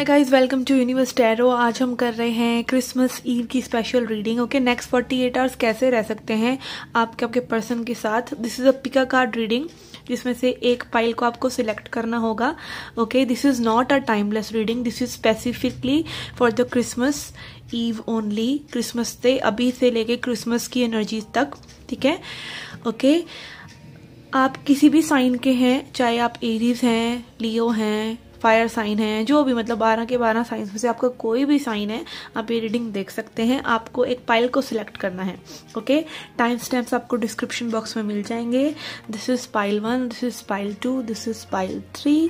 Guys, welcome to Universe Tarot. आज हम कर रहे हैं क्रिसमस ईव की special reading. Okay, next 48 hours कैसे रह सकते हैं आपके पर्सन के साथ। This is a pick a card reading जिसमें से एक पाइल को आपको सिलेक्ट करना होगा। Okay, this is not a timeless reading, this is specifically for the Christmas eve only. Christmas से अभी से लेके क्रिसमस की एनर्जी तक, ठीक है। ओके, आप किसी भी साइन के हैं, चाहे आप एरीज हैं, लियो हैं, फायर साइन है, जो भी, मतलब 12 के 12 साइंस में से आपका कोई भी साइन है, आप ये रीडिंग देख सकते हैं। आपको एक पाइल को सिलेक्ट करना है। ओके, टाइम स्टैम्प्स आपको डिस्क्रिप्शन बॉक्स में मिल जाएंगे। This is pile 1, this is pile 2, this is pile 3।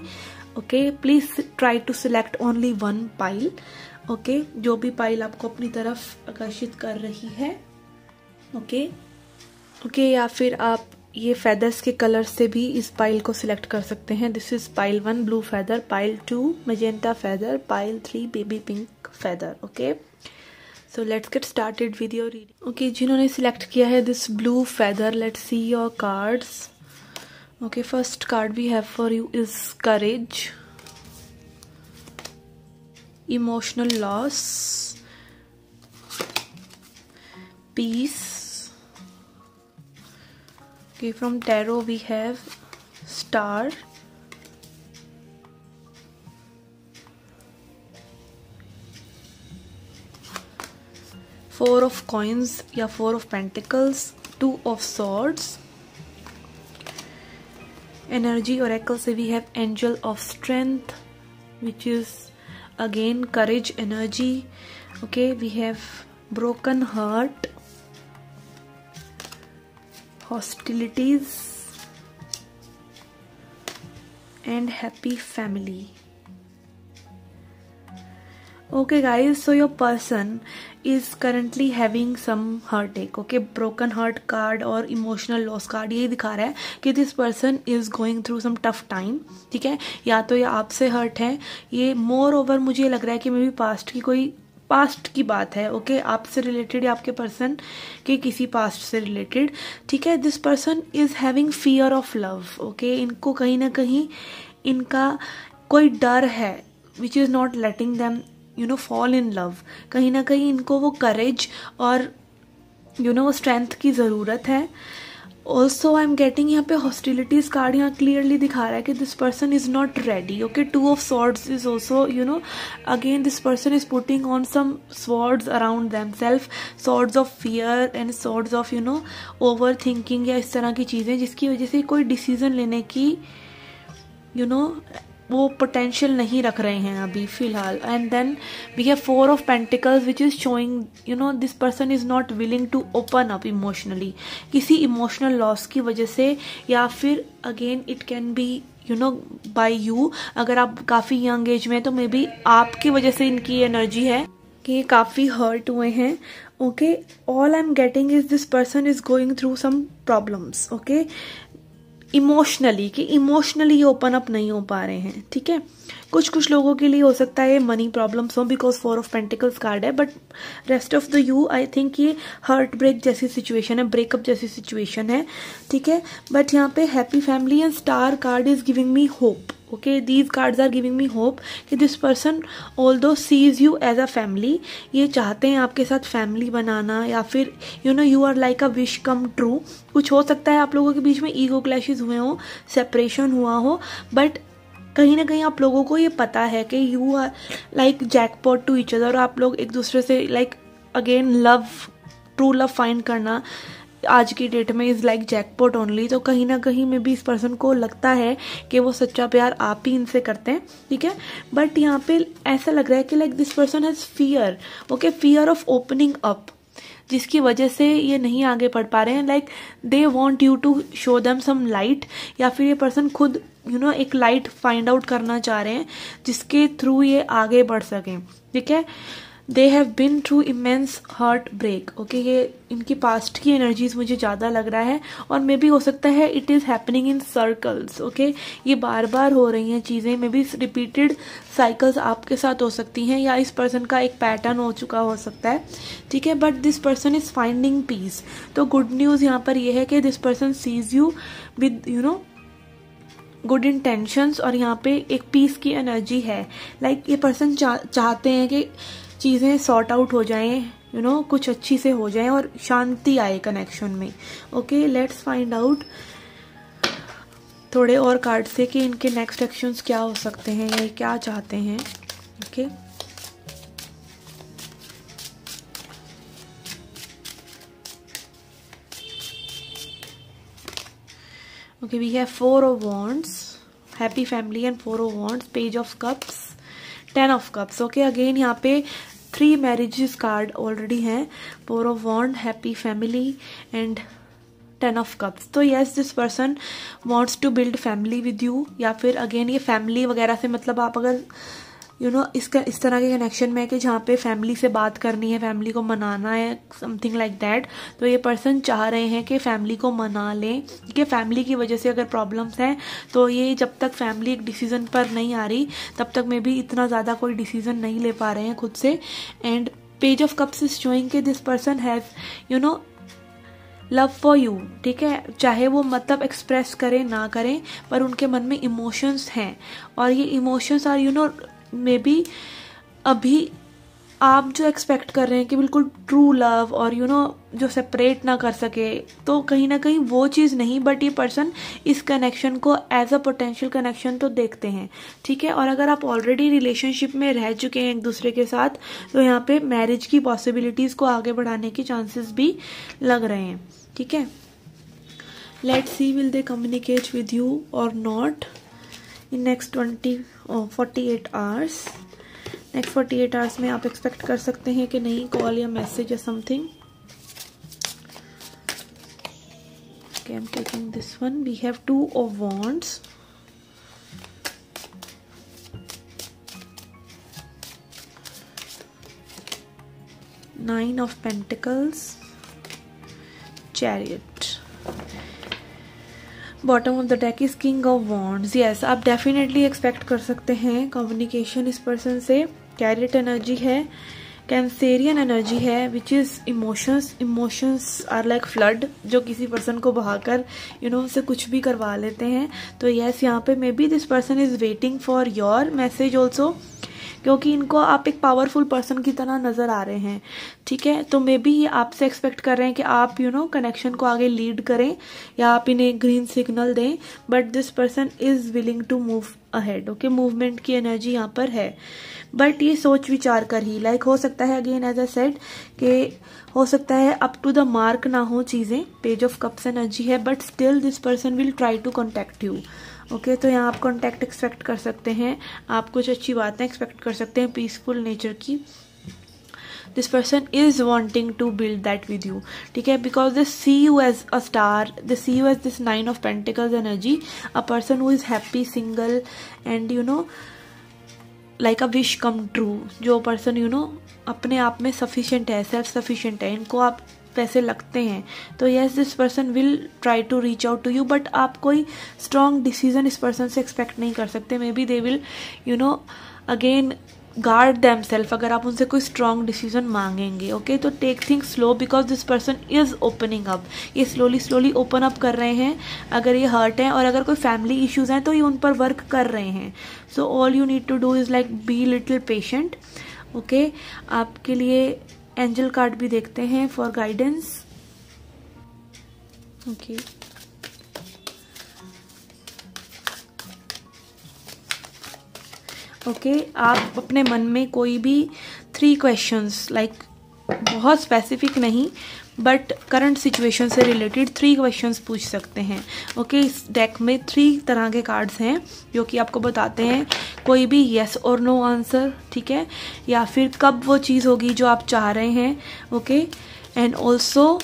Okay, please try to select only one pile. Okay, जो भी पाइल आपको अपनी तरफ आकर्षित कर रही है। ओके, या फिर आप ये फेदर्स के कलर से भी इस पाइल को सिलेक्ट कर सकते हैं। This is pile 1 blue feather, pile 2 magenta feather, pile 3 baby pink feather. Okay, so let's get started with your reading. Okay, जिन्होंने सिलेक्ट किया है this blue feather, let's see your cards. Okay, first card we have for you is courage, emotional loss, peace. Okay, from tarot we have star, four of coins या four of pentacles, two of swords, energy oracle से we have angel of strength which is again courage energy. Okay, we have broken heart, hostilities and happy family. Okay guys, so your person is currently having some heartache. Okay, broken heart card और emotional loss card ये दिखा रहा है कि this person is going through some tough time. ठीक है, या तो ये आपसे हर्ट है, ये मोर ओवर मुझे लग रहा है कि मे बी पास्ट की बात है। ओके, आपसे रिलेटेड या आपके पर्सन के किसी पास्ट से रिलेटेड। ठीक है, this person is having fear of love. Okay, इनको कहीं ना कहीं इनका कोई डर है which is not letting them fall in love. कहीं ना कहीं इनको वो करेज और वो स्ट्रेंथ की ज़रूरत है। ऑल्सो आई एम गेटिंग यहाँ पे हॉस्टिलिटीज कार्ड यहाँ क्लियरली दिखा रहा है कि this person is not ready. Okay, 2 of swords is also again this person is putting on some swords around themselves, swords of fear and swords of over thinking या इस तरह की चीज़ें जिसकी वजह से कोई डिसीजन लेने की वो पोटेंशियल नहीं रख रहे हैं अभी फिलहाल। And then we have 4 of pentacles which is showing this person is not willing to open up emotionally, किसी इमोशनल लॉस की वजह से, या फिर again it can be by you. अगर आप काफ़ी यंग एज में तो मे बी आपकी वजह से इनकी एनर्जी है कि ये काफ़ी हर्ट हुए हैं। Okay, all I am getting is this person is going through some problems. Okay, emotionally कि इमोशनली ओपन अप नहीं हो पा रहे हैं। ठीक है, कुछ लोगों के लिए हो सकता है मनी प्रॉब्लम्स हो बिकॉज 4 of pentacles कार्ड है, but rest of the you I think ये हार्ट ब्रेक जैसी सिचुएशन है, ब्रेकअप जैसी सिचुएशन है। ठीक है, बट यहाँ पे happy family and star card is giving me hope. Okay, these cards are giving me hope कि this person although sees you as a family, ये चाहते हैं आपके साथ फैमिली बनाना, या फिर you are like a wish come true. कुछ हो सकता है आप लोगों के बीच में ईगो क्लैशेस हुए हो, सेपरेशन हुआ हो, बट कहीं ना कहीं आप लोगों को ये पता है कि you are like jackpot to each other, और आप लोग एक दूसरे से like again love, true love find करना आज की डेट में इज लाइक जैकपॉट ओनली। तो कहीं ना कहीं में भी इस पर्सन को लगता है कि वो सच्चा प्यार आप ही इनसे करते हैं। ठीक है, बट यहाँ पे ऐसा लग रहा है कि like this person has fear. Okay, fear of opening up, जिसकी वजह से ये नहीं आगे बढ़ पा रहे हैं। Like they want you to show them some light, या फिर ये पर्सन खुद एक लाइट फाइंड आउट करना चाह रहे हैं जिसके थ्रू ये आगे बढ़ सकें। ठीक है, they have been through immense heart break. Okay, ये इनकी पास्ट की एनर्जीज मुझे ज़्यादा लग रहा है, और मे बी हो सकता है it is happening in circles. Okay, ये बार बार हो रही हैं चीज़ें, मे बी रिपीटेड साइकिल्स आपके साथ हो सकती हैं, या इस पर्सन का एक पैटर्न हो चुका हो सकता है। ठीक है, but this person is finding peace. तो गुड न्यूज़ यहाँ पर यह है कि this person sees you with good intentions और यहाँ पे एक पीस की एनर्जी है। लाइक ये पर्सन चाहते हैं कि चीज़ें सॉर्ट आउट हो जाएं, कुछ अच्छी से हो जाएं और शांति आए कनेक्शन में। ओके, लेट्स फाइंड आउट थोड़े और कार्ड से कि इनके नेक्स्ट एक्शंस क्या हो सकते हैं या क्या चाहते हैं। Okay, okay, we have 4 of wands, happy family and 4 of wands, page of cups, 10 of cups. Okay, again यहाँ पे 3 marriages कार्ड ऑलरेडी हैं, 4 of wand, happy family and 10 of cups. तो yes, this person wants to build family with you, या फिर again ये family वगैरह से मतलब आप अगर इस तरह के कनेक्शन में है कि जहाँ पे फैमिली से बात करनी है, फैमिली को मनाना है, समथिंग लाइक दैट, तो ये पर्सन चाह रहे हैं कि फैमिली को मना लें, कि फैमिली की वजह से अगर प्रॉब्लम्स हैं तो ये जब तक फैमिली एक डिसीजन पर नहीं आ रही तब तक मे भी इतना ज़्यादा कोई डिसीजन नहीं ले पा रहे हैं खुद से। And page of cups is showing कि this person has love for you, ठीक है, चाहे वो मतलब एक्सप्रेस करें ना करें, पर उनके मन में इमोशंस हैं और ये इमोशंस आर मे बी अभी आप जो एक्सपेक्ट कर रहे हैं कि बिल्कुल ट्रू लव और जो सेपरेट ना कर सके, तो कहीं ना कहीं वो चीज़ नहीं, बट ये पर्सन इस कनेक्शन को एज अ पोटेंशियल कनेक्शन तो देखते हैं, ठीक है। और अगर आप ऑलरेडी रिलेशनशिप में रह चुके हैं एक दूसरे के साथ तो यहाँ पे मैरिज की पॉसिबिलिटीज़ को आगे बढ़ाने की चांसेस भी लग रहे हैं, ठीक है। Let's see will they communicate with you or not in next 48 hours. Next 48 hours में आप एक्सपेक्ट कर सकते हैं कि नहीं कॉल या मैसेज या something. Okay, I am taking this one. We have 2 of wands, Nine of Pentacles, Chariot, bottom of the deck is king of wands. Yes, आप डेफिनेटली एक्सपेक्ट कर सकते हैं कम्युनिकेशन इस पर्सन से। कैरिट एनर्जी है, Cancerian energy है, which is emotions are like flood, जो किसी पर्सन को बहाकर उससे कुछ भी करवा लेते हैं। तो यस, यहाँ पे may be this person is waiting for your message also, क्योंकि इनको आप एक पावरफुल पर्सन की तरह नजर आ रहे हैं, ठीक है। तो मे बी ये आपसे एक्सपेक्ट कर रहे हैं कि आप कनेक्शन को आगे लीड करें या आप इन्हें ग्रीन सिग्नल दें, but this person is willing to move ahead. Okay, movement की एनर्जी यहाँ पर है, बट ये सोच विचार कर ही, लाइक हो सकता है अगेन एज आई सेड कि हो सकता है अप टू द मार्क ना हो चीजें। पेज ऑफ कप्स एनर्जी है, but still this person will try to contact you. Okay, तो यहाँ आप कॉन्टैक्ट एक्सपेक्ट कर सकते हैं, आप कुछ अच्छी बातें एक्सपेक्ट कर सकते हैं पीसफुल नेचर की। This person is wanting to build that with you, ठीक है, because they see you as a star, they see you as this 9 of Pentacles energy, a person who is happy single and like a wish come true. जो person अपने आप में sufficient है, self sufficient है, इनको आप पैसे लगते हैं, तो yes this person will try to reach out to you, but आप कोई स्ट्रॉन्ग डिसीजन इस पर्सन से एक्सपेक्ट नहीं कर सकते। Maybe they will again guard them self अगर आप उनसे कोई स्ट्रॉन्ग डिसीजन मांगेंगे। ओके, तो take things slow because this person is opening up, ये स्लोली ओपन अप कर रहे हैं। अगर ये हर्ट हैं और अगर कोई फैमिली इश्यूज हैं तो ये उन पर वर्क कर रहे हैं। So all you need to do is like be little patient. Okay, आपके लिए एंजल कार्ड भी देखते हैं फॉर गाइडेंस। ओके, ओके, आप अपने मन में कोई भी 3 क्वेश्चंस, लाइक बहुत स्पेसिफिक नहीं बट करंट सिचुएशन से रिलेटेड 3 क्वेश्चंस पूछ सकते हैं। ओके, इस डेक में 3 तरह के कार्ड्स हैं जो कि आपको बताते हैं कोई भी येस और नो आंसर, ठीक है, या फिर कब वो चीज़ होगी जो आप चाह रहे हैं। Okay, and also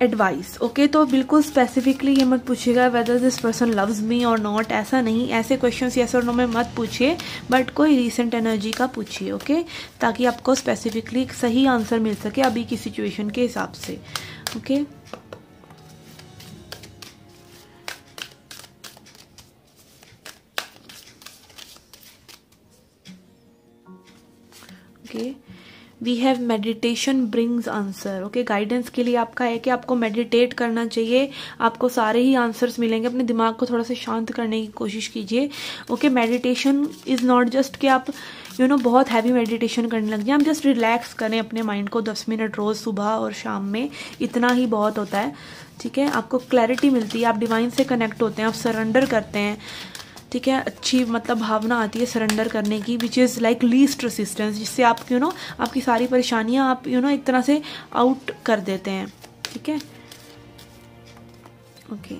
advice. Okay, तो बिल्कुल स्पेसिफिकली ये मत पूछिएगा weather this person loves me और नॉट, ऐसा नहीं, ऐसे क्वेश्चंस येस और नो में मत पूछिए, बट कोई रीसेंट एनर्जी का पूछिए। ओके, ताकि आपको स्पेसिफिकली एक सही आंसर मिल सके अभी की सिचुएशन के हिसाब से। Okay, okay, we have meditation brings answer. Okay, guidance के लिए आपका है कि आपको मेडिटेट करना चाहिए, आपको सारे ही आंसर्स मिलेंगे। अपने दिमाग को थोड़ा सा शांत करने की कोशिश कीजिए। Okay, meditation is not just कि आप बहुत हैवी मेडिटेशन करने लग जाए। हम जस्ट रिलैक्स करें अपने माइंड को 10 मिनट रोज सुबह और शाम में, इतना ही बहुत होता है। ठीक है, आपको क्लैरिटी मिलती है, आप डिवाइन से कनेक्ट होते हैं, आप सरेंडर करते हैं। ठीक है, अच्छी मतलब भावना आती है सरेंडर करने की, which is like least resistance, जिससे आप आपकी सारी परेशानियां आप एक तरह से आउट कर देते हैं। ठीक है, okay,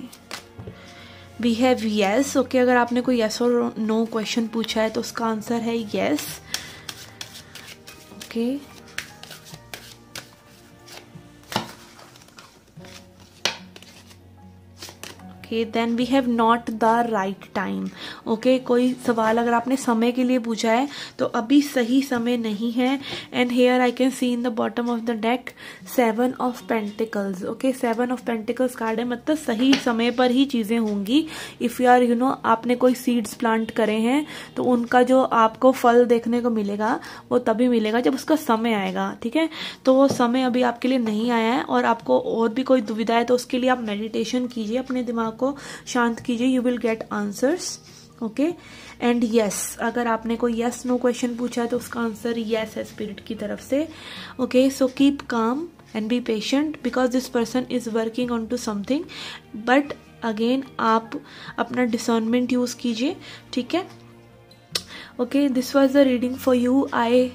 we have yes. Okay, अगर आपने कोई येस और नो क्वेश्चन पूछा है तो उसका आंसर है yes. Okay, then we have not the right time. Okay, कोई सवाल अगर आपने समय के लिए पूछा है तो अभी सही समय नहीं है। And here I can see in the bottom of the deck 7 of pentacles. Okay, 7 of pentacles card है, मतलब सही समय पर ही चीजें होंगी। इफ यू आर आपने कोई सीड्स प्लांट करे हैं तो उनका जो आपको फल देखने को मिलेगा वो तभी मिलेगा जब उसका समय आएगा। ठीक है, तो वो समय अभी आपके लिए नहीं आया है। और आपको और भी कोई दुविधा है तो उसके लिए आप मेडिटेशन कीजिए, अपने दिमाग को शांत कीजिए, you will get answers. Okay, and yes, अगर आपने कोई यस नो क्वेश्चन पूछा है तो उसका आंसर यस है स्पिरिट की तरफ से। Okay, so keep calm and be patient because this person is working on to something, but again आप अपना डिसर्नमेंट यूज कीजिए। ठीक है, okay, this was the reading for you. I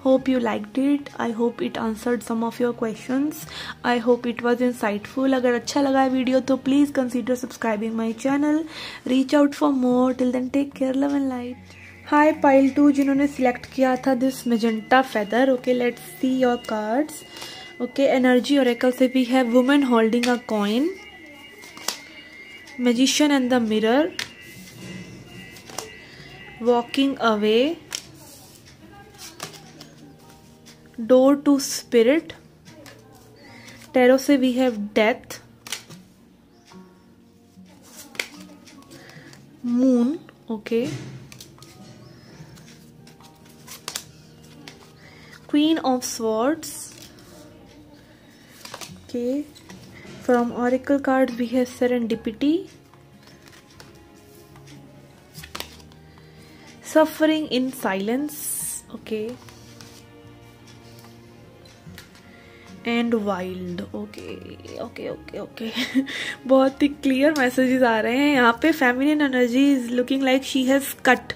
hope you liked it. I hope it answered some of your questions. I hope it was insightful. अगर अच्छा लगा video तो please consider subscribing my channel. Reach out for more. Till then take care, love and light. Hi pile 2 जिन्होंने select किया था this magenta feather. Okay, let's see your cards. Okay, energy oracle से भी है women holding a coin, magician and the mirror, walking away, door to spirit. Tarot से we have death, moon. Okay, queen of swords. Okay, from oracle card we have serendipity, suffering in silence. Okay, and wild. Okay okay okay okay बहुत ही clear messages आ रहे हैं यहाँ पे. Feminine energy is looking like she has cut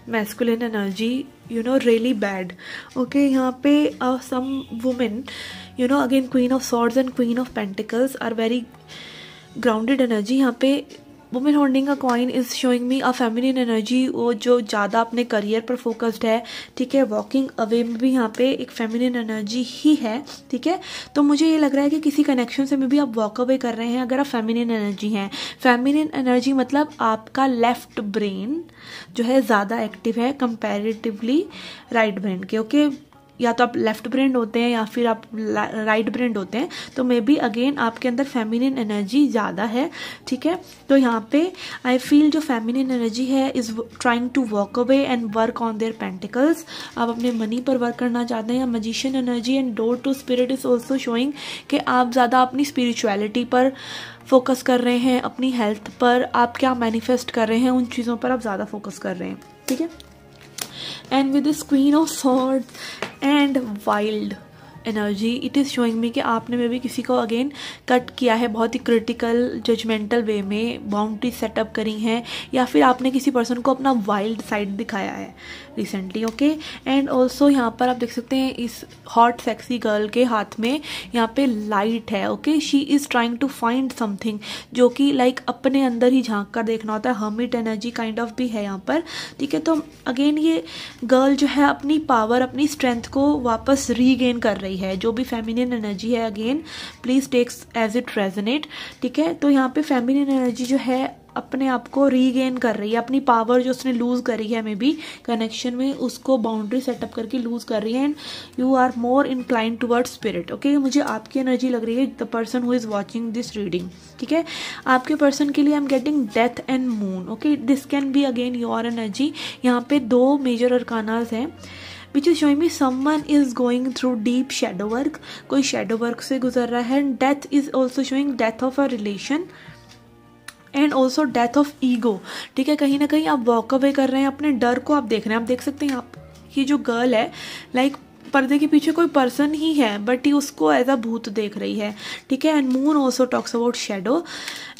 masculine energy really bad. Okay, यहाँ पे some women again queen of swords and queen of pentacles are very grounded energy. यहाँ पे woman holding a coin is showing me a feminine energy, वो जो ज़्यादा अपने career पर focused है. ठीक है, वॉकिंग अवे में भी यहाँ पे एक फेमिनिन एनर्जी ही है. ठीक है, तो मुझे ये लग रहा है कि किसी कनेक्शन से में भी आप वॉक अवे कर रहे हैं अगर आप फेमिनिन एनर्जी हैं. फेमिनिन एनर्जी मतलब आपका लेफ्ट ब्रेन जो है ज़्यादा एक्टिव है कंपैरेटिवली राइट ब्रेन के. ओके, या तो आप लेफ्ट ब्रेन होते हैं या फिर आप राइट ब्रेन होते हैं, तो मे बी अगेन आपके अंदर फेमिनिन एनर्जी ज़्यादा है. ठीक है, तो यहाँ पे आई फील जो फेमिनिन एनर्जी है is trying to walk away and work on their pentacles. आप अपने मनी पर वर्क करना चाहते हैं. या magician energy and door to spirit is also showing कि आप ज़्यादा अपनी स्पिरिचुअलिटी पर फोकस कर रहे हैं, अपनी हेल्थ पर आप क्या मैनिफेस्ट कर रहे हैं उन चीज़ों पर आप ज़्यादा फोकस कर रहे हैं. ठीक है, and with this queen of swords and wild energy it is showing me कि आपने मे भी किसी को अगेन कट किया है बहुत ही क्रिटिकल जजमेंटल वे में, बाउंड्री सेटअप करी हैं, या फिर आपने किसी पर्सन को अपना वाइल्ड साइड दिखाया है रिसेंटली. ओके, एंड ऑल्सो यहाँ पर आप देख सकते हैं इस हॉट सेक्सी गर्ल के हाथ में यहाँ पे लाइट है. Okay, she is trying to find something जो कि लाइक अपने अंदर ही झांक कर देखना होता है. हर्मिट एनर्जी काइंड ऑफ भी है यहाँ पर. ठीक है, तो अगेन ये गर्ल जो है अपनी पावर अपनी स्ट्रेंथ को वापस रीगेन कर रही है. जो भी फेमिनिन एनर्जी है again please takes as it resonate. ठीक है, तो यहाँ पे फेमिनिन एनर्जी जो है अपने आप को रीगेन कर रही है, अपनी पावर जो उसने लूज करी है मे बी कनेक्शन में उसको बाउंड्री सेटअप करके लूज कर रही है. And you are more inclined towards spirit. Okay, मुझे आपकी एनर्जी लग रही है the person who is watching this reading. ठीक है, आपके पर्सन के लिए I am getting death and moon. Okay, this can be again your energy. यहाँ पे 2 मेजर अरकानाज हैं which is showing me someone is going through deep shadow work, कोई shadow work से गुजर रहा है। Death is also showing death of a relation and also death of ego, ठीक है। कहीं ना कहीं आप वॉक अवे कर रहे हैं, अपने डर को आप देख रहे हैं। आप देख सकते हैं आप ये जो गर्ल है, लाइक पर्दे के पीछे कोई पर्सन ही है बट ये उसको एज अ भूत देख रही है, ठीक है। And moon also talks about shadow.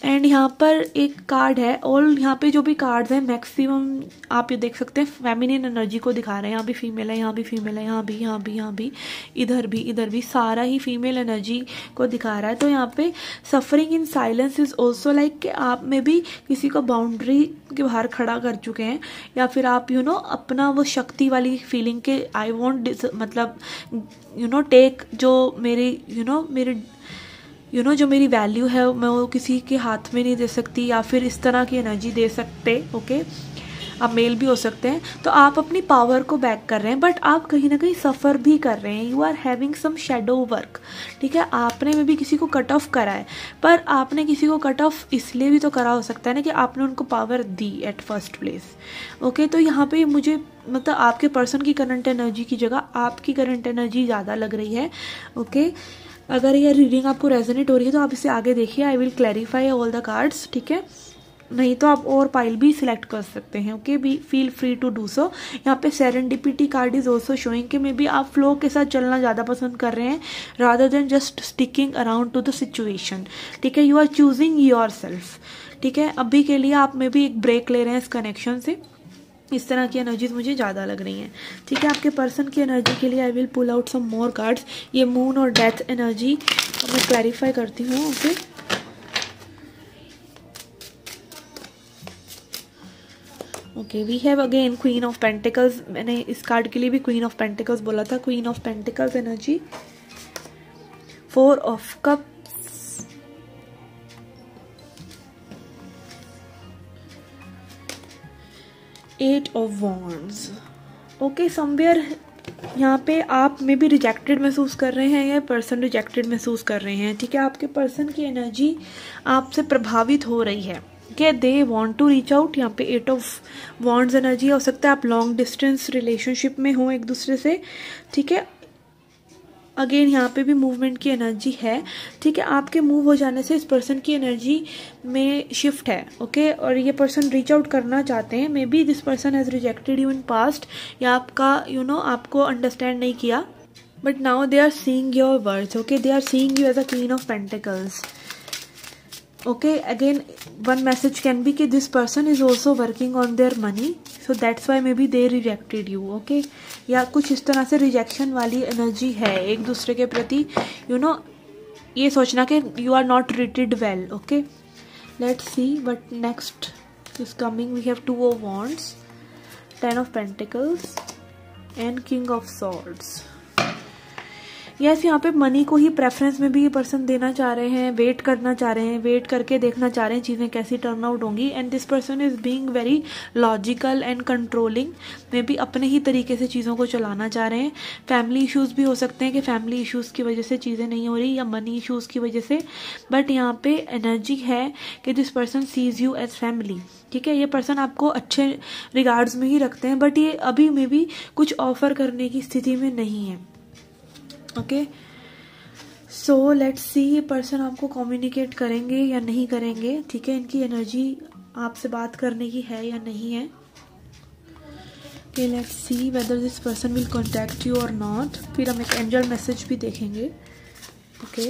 And यहाँ पर एक कार्ड है, और यहाँ पे जो भी कार्ड्स हैं मैक्सिमम आप ये देख सकते हैं फेमिनिन एनर्जी को दिखा रहे हैं। यहाँ भी फीमेल है, यहाँ भी फीमेल है, यहाँ भी, यहाँ भी, यहाँ भी, इधर भी, इधर भी, सारा ही फीमेल एनर्जी को दिखा रहा है। तो यहाँ पे suffering in silence is also like कि आप में भी किसी को बाउंड्री के बाहर खड़ा कर चुके हैं, या फिर आप अपना वो शक्ति वाली फीलिंग के आई वॉन्ट मतलब टेक जो मेरी जो मेरी वैल्यू है मैं वो किसी के हाथ में नहीं दे सकती, या फिर इस तरह की एनर्जी दे सकते। ओके, आप मेल भी हो सकते हैं। तो आप अपनी पावर को बैक कर रहे हैं, बट आप कहीं ना कहीं सफ़र भी कर रहे हैं। You are having some shadow work, ठीक है। आपने में भी किसी को कट ऑफ करा है, पर आपने किसी को कट ऑफ इसलिए भी तो करा हो सकता है ना कि आपने उनको power the at first place. Okay, तो यहाँ पे मुझे मतलब आपके पर्सन की करंट एनर्जी की जगह आपकी करंट एनर्जी ज़्यादा लग रही है। ओके, अगर ये रीडिंग आपको रेजोनेट हो रही है तो आप इसे आगे देखिए। I will clarify all the cards, ठीक है। नहीं तो आप और पाइल भी सिलेक्ट कर सकते हैं। Okay, be feel free to do so. यहाँ पे serendipity card is also showing कि मे बी आप फ्लो के साथ चलना ज़्यादा पसंद कर रहे हैं rather than just sticking around to the situation, ठीक है। You are choosing yourself, ठीक है। अभी के लिए आप में भी एक ब्रेक ले रहे हैं इस कनेक्शन से। इस तरह की एनर्जीज मुझे ज़्यादा लग रही हैं, ठीक है। आपके पर्सन की एनर्जी के लिए I will pull out some more cards. ये मून और डेथ एनर्जी मैं क्लैरिफाई करती हूँ। Okay, okay, we have again queen of pentacles. मैंने इस कार्ड के लिए भी क्वीन ऑफ पेंटिकल्स बोला था। Queen of pentacles energy, 4 of cups, 8 of wands. Okay, somewhere यहाँ पे आप में भी रिजेक्टेड महसूस कर रहे हैं या पर्सन रिजेक्टेड महसूस कर रहे हैं, ठीक है। आपके पर्सन की एनर्जी आपसे प्रभावित हो रही है, क्या they want to reach out. यहाँ पे 8 ऑफ वॉन्ड्स एनर्जी हो सकता है आप लॉन्ग डिस्टेंस रिलेशनशिप में हो एक दूसरे से, ठीक है। अगेन यहाँ पे भी मूवमेंट की एनर्जी है, ठीक है। आपके मूव हो जाने से इस पर्सन की एनर्जी में शिफ्ट है। ओके, और ये पर्सन रीच आउट करना चाहते हैं। Maybe this person has rejected you in past, या आपका आपको अंडरस्टैंड नहीं किया, but now they are seeing your words. Okay, they are seeing you as a queen of pentacles. Okay, again one message can be कि this person is also working on their money, so that's why maybe they rejected you. Okay, या कुछ इस तरह से rejection वाली energy है एक दूसरे के प्रति, ये सोचना कि you are not treated well. Okay, let's see what next is coming. We have 2 of wands, 10 of pentacles and king of swords. Yes, यहाँ पे मनी को ही प्रेफरेंस में भी ये पर्सन देना चाह रहे हैं, वेट करना चाह रहे हैं, वेट करके देखना चाह रहे हैं चीज़ें कैसी टर्न आउट होंगी। And this person is being very logical and controlling, may be अपने ही तरीके से चीज़ों को चलाना चाह रहे हैं। फैमिली इश्यूज़ भी हो सकते हैं कि फैमिली इश्यूज़ की वजह से चीज़ें नहीं हो रही, या मनी इश्यूज़ की वजह से, बट यहाँ पे एनर्जी है कि this person sees you as family, ठीक है। ये पर्सन आपको अच्छे रिगार्ड्स में ही रखते हैं, बट ये अभी में भी कुछ ऑफर करने की स्थिति में नहीं है। ओके, सो लेट्स सी ये पर्सन आपको कम्युनिकेट करेंगे या नहीं करेंगे, ठीक है। इनकी एनर्जी आपसे बात करने की है या नहीं है। Okay, let's see whether this person will contact you or not. फिर हम एक एंजल मैसेज भी देखेंगे। Okay,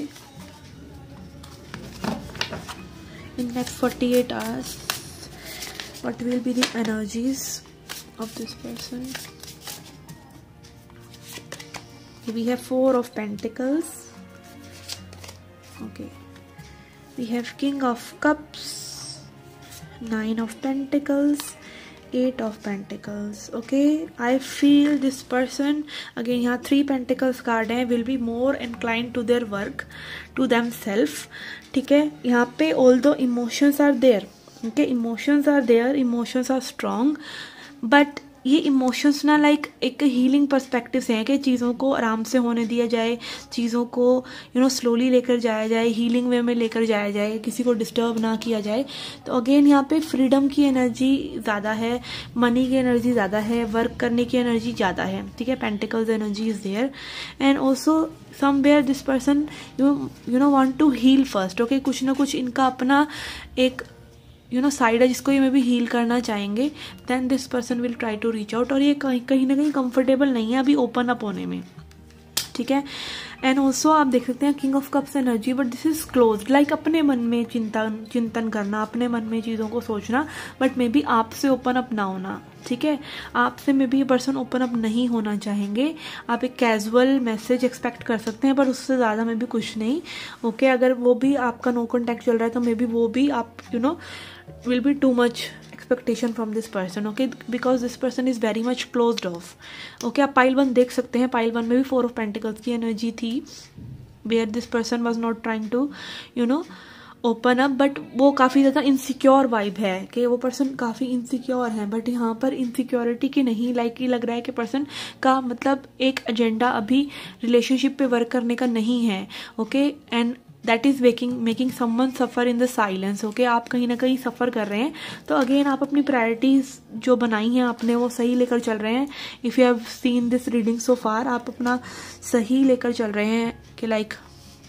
in next 48 hours what will be the energies of this person. We have 4 of pentacles. Okay, we have king of cups, 9 of pentacles, 8 of pentacles. Okay, I feel this person, again यहाँ 3 pentacles card है, will be more inclined to their work, to themselves, ठीक है। यहाँ पे although emotions are there, okay, emotions are there, emotions are strong, but ये emotions ना like एक healing perspective से हैं कि चीज़ों को आराम से होने दिया जाए, चीज़ों को स्लोली लेकर जाया जाए, हीलिंग वे में लेकर जाया जाए, किसी को डिस्टर्ब ना किया जाए। तो अगेन यहाँ पे फ्रीडम की एनर्जी ज़्यादा है, मनी की एनर्जी ज़्यादा है, वर्क करने की एनर्जी ज़्यादा है, ठीक है। Pentacles energy is there and also somewhere this person you know want to heal first, okay. कुछ ना कुछ इनका अपना एक साइड है जिसको ये मे भी हील करना चाहेंगे। Then this person will try to reach out, और ये कहीं ना कहीं कंफर्टेबल नहीं है अभी ओपन अप होने में, ठीक है। एंड ऑल्सो आप देख सकते हैं king of cups energy, but this is close, like अपने मन में चिंतन करना, अपने मन में चीज़ों को सोचना, बट मे बी आपसे ओपन अप ना होना, ठीक है। आपसे मे बी ये पर्सन ओपन अप नहीं होना चाहेंगे। आप एक कैजुअल मैसेज एक्सपेक्ट कर सकते हैं, पर उससे ज़्यादा मे बी कुछ नहीं, ओके। अगर वो भी आपका नो कॉन्टैक्ट चल रहा है तो मे बी वो भी आप will be too much expectation from this person, okay, because this person is very much closed off, okay। आप पाइल 1 देख सकते हैं, पाइल 1 में भी 4 ऑफ पेंटिकल्स की एनर्जी थी, where this person was not trying to open up, but वो काफ़ी ज़्यादा इनसिक्योर वाइब है कि वो पर्सन काफ़ी इनसिक्योर है। बट यहाँ पर इनसिक्योरिटी की नहीं, लाइक ये लग रहा है कि पर्सन का मतलब एक एजेंडा अभी रिलेशनशिप पे वर्क करने का नहीं है, okay. And that is making someone suffer in the silence, okay. आप कहीं ना कहीं सफ़र कर रहे हैं, तो अगेन आप अपनी प्रायोरिटीज़ जो बनाई हैं आपने वो सही लेकर चल रहे हैं। If you have seen this reading so far, आप अपना सही लेकर चल रहे हैं कि like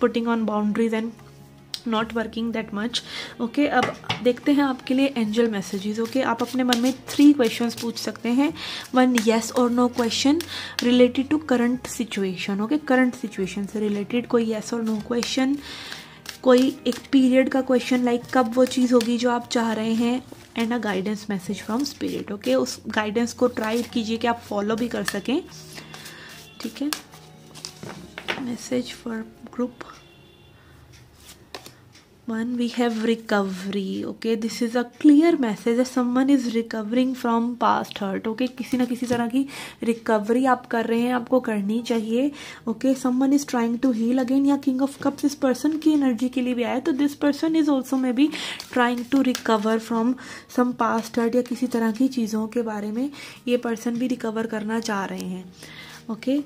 putting on boundaries and not working that much, okay. अब देखते हैं आपके लिए एंजल मैसेजेस, ओके। आप अपने मन में 3 क्वेश्चंस पूछ सकते हैं, 1 येस और no question related to current situation, okay. Current situation से रिलेटेड कोई येस और नो क्वेश्चन, कोई एक पीरियड का क्वेश्चन लाइक कब वो चीज़ होगी जो आप चाह रहे हैं, and a guidance message from spirit, okay. उस गाइडेंस को ट्राई कीजिए कि आप फॉलो भी कर सकें, ठीक है। Message for group 1, we have recovery, okay। this is a clear message that someone is recovering from past hurt, okay। किसी ना किसी तरह की रिकवरी आप कर रहे हैं, आपको करनी चाहिए, okay। someone is trying to heal again, या king of cups इस पर्सन की एनर्जी के लिए भी आया, तो this person is also maybe trying to recover from some past hurt, या किसी तरह की चीज़ों के बारे में ये पर्सन भी रिकवर करना चाह रहे हैं, okay।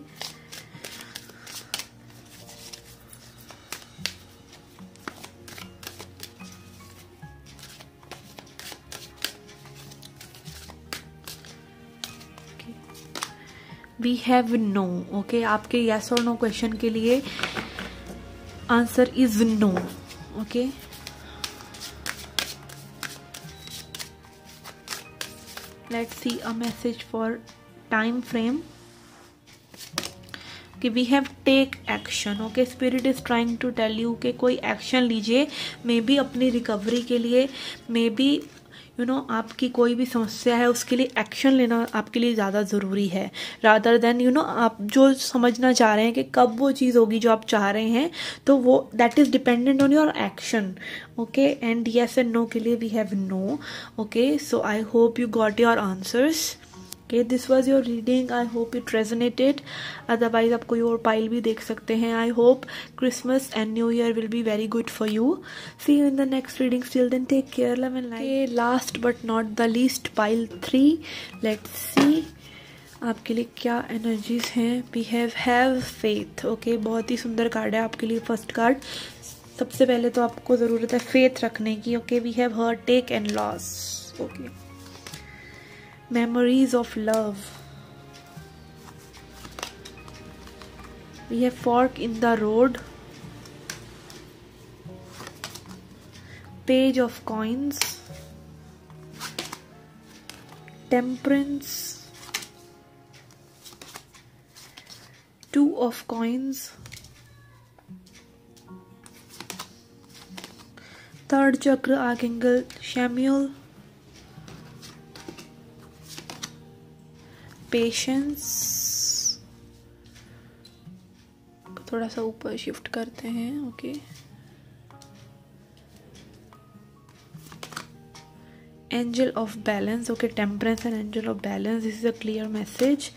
We have no, okay. आपके येस और नो क्वेश्चन के लिए answer is no, okay. Let's see a message for time frame कि we have take action, okay. Spirit is trying to tell you कि कोई एक्शन लीजिए, may be अपनी recovery के लिए, मे बी आपकी कोई भी समस्या है उसके लिए एक्शन लेना आपके लिए ज़्यादा ज़रूरी है, रादर देन आप जो समझना चाह रहे हैं कि कब वो चीज़ होगी जो आप चाह रहे हैं, तो वो that is dependent on your action, okay. And yes and no के लिए we have no, okay. So I hope you got your answers, okay, this was your reading. I hope it resonated. Otherwise आप कोई और pile भी देख सकते हैं. I hope Christmas and New Year will be very good for you. See you in the next reading. Till then, take care, love and light. Okay, last but not the least, pile 3. Let's see आपके लिए क्या energies हैं. We have faith. Okay, बहुत ही सुंदर card है आपके लिए first card. सबसे पहले तो आपको ज़रूरत है फेथ रखने की. Okay, we have hurt, take and loss. Okay. Memories of love. We have fork in the road. Page of coins. Temperance. 2 of coins. Third chakra, Archangel Samuel. Patience. थोड़ा सा ऊपर शिफ्ट करते हैं. Okay. Angel of balance. Okay, temperance and angel of balance. This is a clear message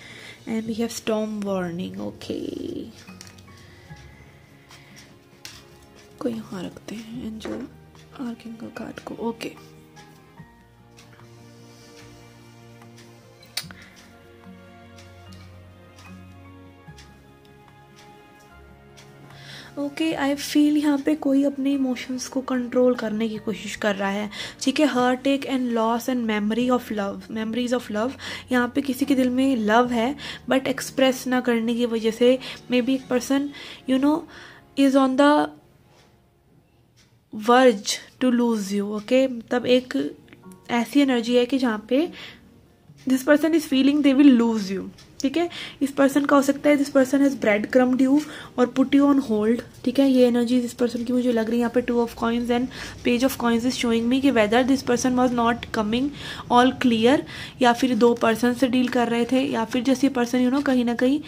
and we have storm warning. Okay, को यहाँ रखते हैं angel archangel card को. ओके, ओके, आई फील यहाँ पे कोई अपने इमोशंस को कंट्रोल करने की कोशिश कर रहा है, ठीक है। हार्ट एक and loss and memories of love, यहाँ पे किसी के दिल में लव है बट एक्सप्रेस ना करने की वजह से मे बी एक person is on the verge to lose you, okay. तब एक ऐसी एनर्जी है कि जहाँ पे this person is feeling they will lose you, ठीक है। इस पर्सन का हो सकता है this person has breadcrumbed you और पुट यू ऑन होल्ड, ठीक है। ये एनर्जी इस पर्सन की मुझे लग रही है। यहाँ पे 2 of coins and page of coins is showing me कि whether this person was not coming all clear, या फिर 2 पर्सन से डील कर रहे थे, या फिर जैसे ये पर्सन कहीं ना कहीं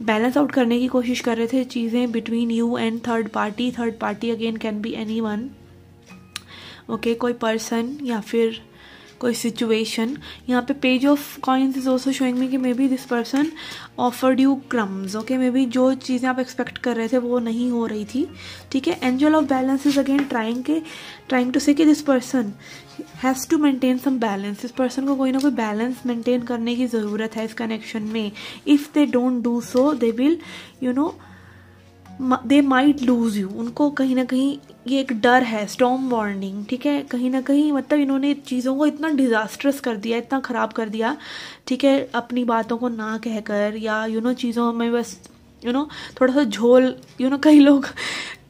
बैलेंस आउट करने की कोशिश कर रहे थे चीज़ें between you and third party again can be anyone, okay. कोई पर्सन या फिर कोई सिचुएशन। यहाँ पे page of coins is also showing me कि may be this person offered you crumbs, okay. Maybe जो चीज़ें आप एक्सपेक्ट कर रहे थे वो नहीं हो रही थी, ठीक है। Angel of balance is again trying to say कि this person has to maintain some balance. इस पर्सन को कोई ना कोई बैलेंस मेंटेन करने की ज़रूरत है इस कनेक्शन में। If they don't do so they will they might lose you. उनको कहीं ना कहीं ये एक डर है, स्टॉर्म वार्निंग, ठीक है। कहीं ना कहीं मतलब इन्होंने चीज़ों को इतना डिजास्ट्रस कर दिया, इतना ख़राब कर दिया, ठीक है, अपनी बातों को ना कहकर या चीज़ों में बस थोड़ा सा झोल, कई लोग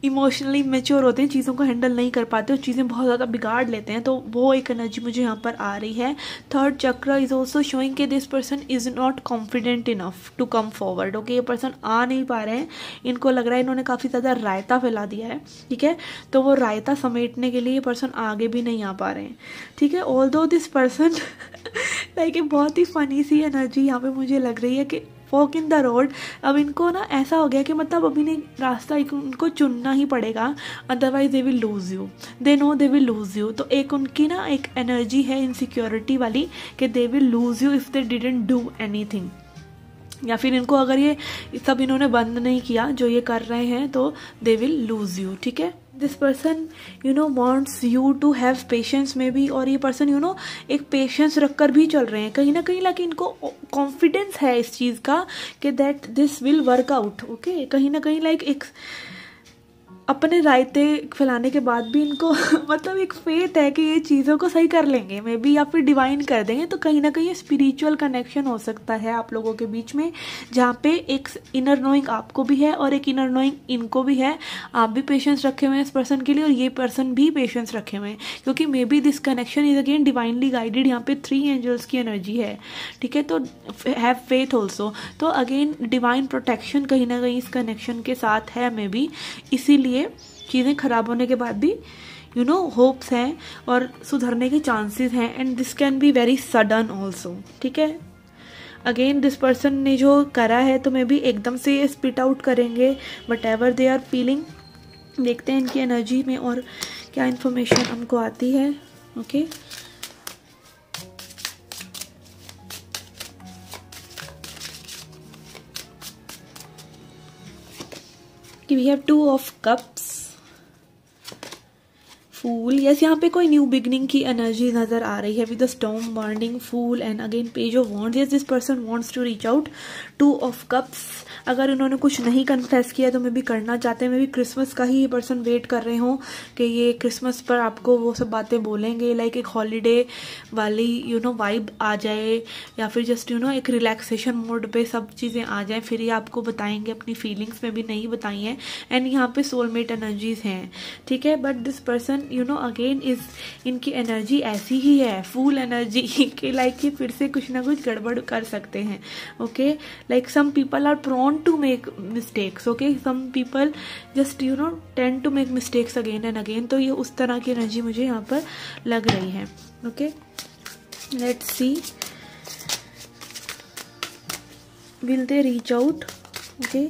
इमोशनली मेच्योर होते हैं, चीज़ों को हैंडल नहीं कर पाते और चीज़ें बहुत ज़्यादा बिगाड़ लेते हैं, तो वो एक एनर्जी मुझे यहाँ पर आ रही है। Third chakra is also showing कि this person is not confident enough to come forward, okay. ये पर्सन आ नहीं पा रहे हैं, इनको लग रहा है इन्होंने काफ़ी ज़्यादा रायता फैला दिया है, ठीक है। तो वो रायता समेटने के लिए ये पर्सन आगे भी नहीं आ पा रहे हैं, ठीक है। ऑल्दो दिस पर्सन लाइक बहुत ही फनी सी एनर्जी यहाँ पे मुझे लग रही है कि वॉक इन द रोड। अब इनको ऐसा हो गया कि मतलब अभी नहीं, रास्ता इनको चुनना ही पड़ेगा, otherwise they will lose you, they know they will lose you. तो एक उनकी एक एनर्जी है इनसिक्योरिटी वाली कि दे will lose you if they didn't do anything, या फिर इनको अगर ये सब इन्होंने बंद नहीं किया जो ये कर रहे हैं तो दे विल लूज यू, ठीक है। This person wants you to have patience में भी, और ये पर्सन एक पेशेंस रखकर भी चल रहे हैं कहीं ना कहीं, लाइक इनको कॉन्फिडेंस है इस चीज़ का कि that this will work out, okay. कहीं ना कहीं लाइक एक अपने रायते फैलाने के बाद भी इनको मतलब एक फेथ है कि ये चीज़ों को सही कर लेंगे मे बी, या फिर डिवाइन कर देंगे। तो कहीं ना कहीं स्पिरिचुअल कनेक्शन हो सकता है आप लोगों के बीच में, जहाँ पे एक इनर नोइंग आपको भी है और एक इनर नोइंग इनको भी है। आप भी पेशेंस रखे हुए हैं इस पर्सन के लिए और ये पर्सन भी पेशेंस रखे हुए हैं, क्योंकि may be this connection is again divinely guided. यहाँ पे 3 एंजल्स की एनर्जी है, ठीक है। तो हैव फेथ ऑल्सो, तो अगेन डिवाइन प्रोटेक्शन कहीं ना कहीं इस कनेक्शन के साथ है मे बी, इसीलिए चीज़ें खराब होने के बाद भी होप्स हैं और सुधरने के चांसेस हैं, and this can be very sudden also, ठीक है। अगेन दिस पर्सन ने जो करा है तो मे बी एकदम से ये स्पिट आउट करेंगे whatever they are feeling. देखते हैं इनकी एनर्जी में और क्या इन्फॉर्मेशन हमको आती है, okay. We have 2 of cups, fool, yes. यहाँ पे कोई न्यू बिगनिंग की एनर्जी नजर आ रही है with the storm warning, fool and again page of wands. Yes, this person wants to reach out. 2 of cups, अगर उन्होंने कुछ नहीं कन्फेस किया तो मैं भी करना चाहते हैं, मैं भी क्रिसमस का ही ये पर्सन वेट कर रहे हूँ कि ये क्रिसमस पर आपको वो सब बातें बोलेंगे, लाइक एक हॉलीडे वाली वाइब आ जाए, या फिर जस्ट एक रिलैक्सेशन मोड पे सब चीज़ें आ जाएं, फिर ये आपको बताएंगे अपनी फीलिंग्स में भी नहीं बताई हैं। एंड यहाँ पे सोलमेट एनर्जीज हैं, ठीक है। But this person again is, इनकी एनर्जी ऐसी ही है, फुल एनर्जी के लाइक ये फिर से कुछ ना कुछ गड़बड़ कर सकते हैं, okay. Like some people are prone to make mistakes, okay. Some people just tend to make mistakes again and again. तो ये उस तरह की एनर्जी मुझे यहाँ पर लग रही है, okay. Let's see will they reach out, okay.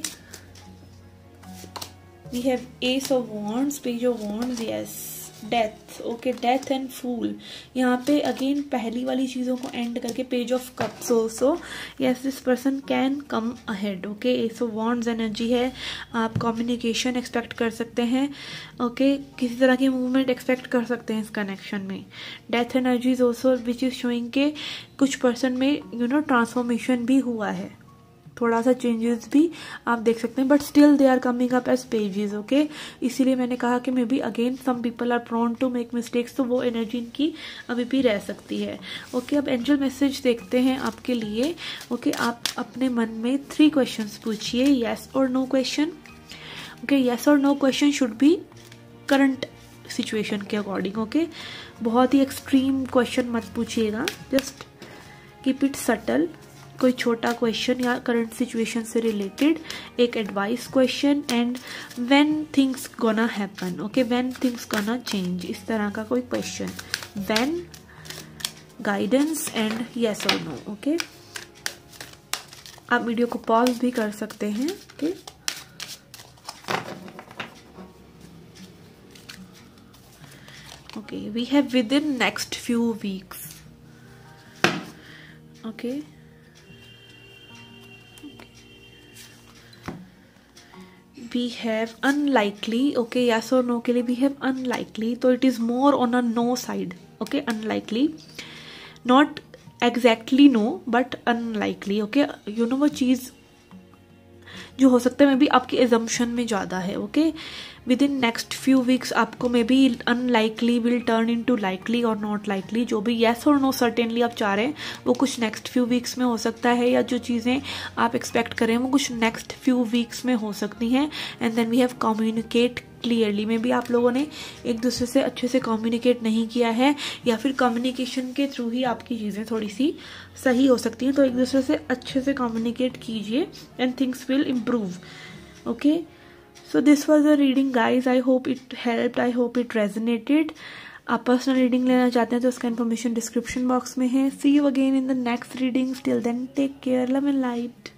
We have ace of wands, page of wands, yes, death, okay, death and fool. यहाँ पे अगेन पहली वाली चीज़ों को एंड करके page of cups also, yes, this person can come ahead, okay. Ace of wands energy है, आप कम्युनिकेशन एक्सपेक्ट कर सकते हैं, ओके। किसी तरह की मूवमेंट एक्सपेक्ट कर सकते हैं इस कनेक्शन में। Death energy is also which is showing के कुछ पर्सन में ट्रांसफॉर्मेशन भी हुआ है, थोड़ा सा चेंजेस भी आप देख सकते हैं, but still they are coming up as pages, okay. इसीलिए मैंने कहा कि मे be again some people are prone to make mistakes, तो वो एनर्जी इनकी अभी भी रह सकती है, ओके। अब एंजल मैसेज देखते हैं आपके लिए, ओके। आप अपने मन में 3 क्वेश्चंस पूछिए, येस और नो क्वेश्चन, ओके। येस और no question should be current situation के अकॉर्डिंग, ओके। बहुत ही एक्सट्रीम क्वेश्चन मत पूछिएगा, जस्ट कीप इट सटल। कोई छोटा क्वेश्चन या करंट सिचुएशन से रिलेटेड, एक advice question, and when things gonna happen, okay, when things gonna change, इस तरह का कोई question, when, guidance and yes और नो, ओके। आप वीडियो को पॉज भी कर सकते हैं, okay. Okay, we have within next few weeks, okay. We have unlikely, okay, yes or no के लिए we have unlikely, तो it is more on a no side, okay, unlikely, not exactly no but unlikely, okay। you know वो चीज़ जो हो सकता है may be आपकी assumption में ज़्यादा है, okay. Within next few weeks आपको maybe unlikely will turn into likely or not likely, जो भी येस और नो सर्टेनली आप चाह रहे हैं वो कुछ नेक्स्ट फ्यू वीक्स में हो सकता है, या जो चीज़ें आप एक्सपेक्ट करें वो कुछ नेक्स्ट फ्यू वीक्स में हो सकती हैं। And then we have communicate clearly, में भी आप लोगों ने एक दूसरे से अच्छे से कम्युनिकेट नहीं किया है, या फिर कम्युनिकेशन के थ्रू ही आपकी चीज़ें थोड़ी सी सही हो सकती हैं, तो एक दूसरे से अच्छे से कम्युनिकेट कीजिए and things will improve, okay. So this was a reading guys, I hope it helped, I hope it resonated। आप पर्सनल रीडिंग लेना चाहते हैं तो उसका इन्फॉर्मेशन डिस्क्रिप्शन बॉक्स में है। See you again in the next readings, till then take care, love and light।